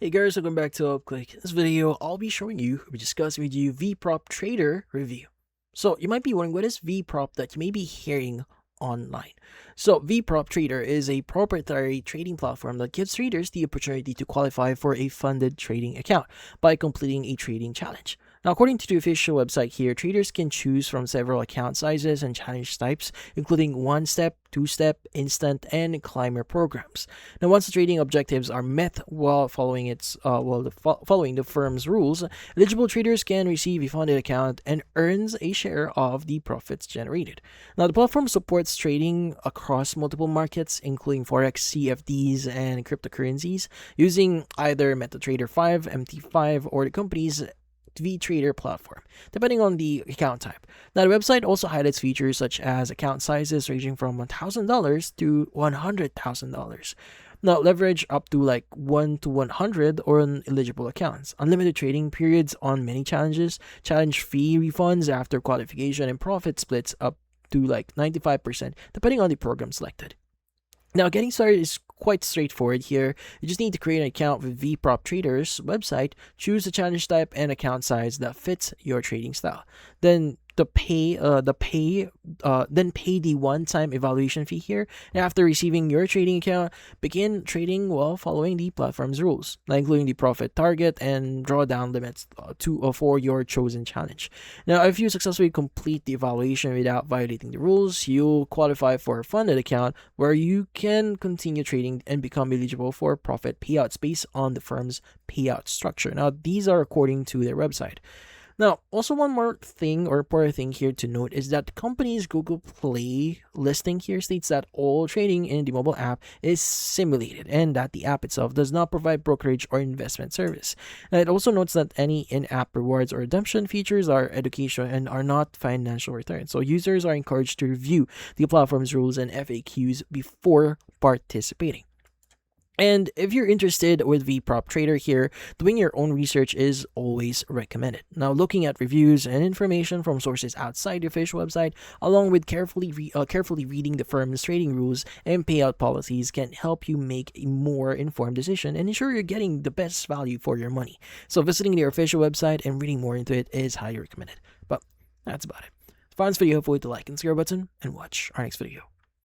Hey guys, welcome back to UpClick. In this video, I'll be showing you, or discussing with you, VProp Trader Review. So you might be wondering, what is VProp that you may be hearing online? So VProp Trader is a proprietary trading platform that gives traders the opportunity to qualify for a funded trading account by completing a trading challenge. Now, according to the official website here, traders can choose from several account sizes and challenge types, including one-step, two-step, instant, and climber programs. Now, once the trading objectives are met while following following the firm's rules, eligible traders can receive a funded account and earns a share of the profits generated. Now, the platform supports trading across multiple markets, including Forex, CFDs, and cryptocurrencies, using either MetaTrader 5, MT5, or the company's VTrader platform, depending on the account type. Now, the website also highlights features such as account sizes ranging from $1,000 to $100,000. Now, leverage up to like 1 to 100 on eligible accounts, unlimited trading periods on many challenges, challenge fee refunds after qualification, and profit splits up to like 95%, depending on the program selected. Now, getting started is quite straightforward here. You just need to create an account with VProp Trader's website, choose the challenge type and account size that fits your trading style. Then pay the one-time evaluation fee here. And after receiving your trading account, begin trading while following the platform's rules, including the profit target and drawdown limits for your chosen challenge. Now, if you successfully complete the evaluation without violating the rules, you'll qualify for a funded account where you can continue trading and become eligible for profit payouts based on the firm's payout structure. Now, these are according to their website. Now, also one more thing or important thing here to note is that the company's Google Play listing here states that all trading in the mobile app is simulated and that the app itself does not provide brokerage or investment service. And it also notes that any in-app rewards or redemption features are educational and are not financial returns. So users are encouraged to review the platform's rules and FAQs before participating. And if you're interested with VProp Trader here, doing your own research is always recommended. Now, looking at reviews and information from sources outside the official website, along with carefully reading the firm's trading rules and payout policies, can help you make a more informed decision and ensure you're getting the best value for your money. So visiting their official website and reading more into it is highly recommended. But that's about it. If you found this video helpful, hit the like and subscribe button and watch our next video.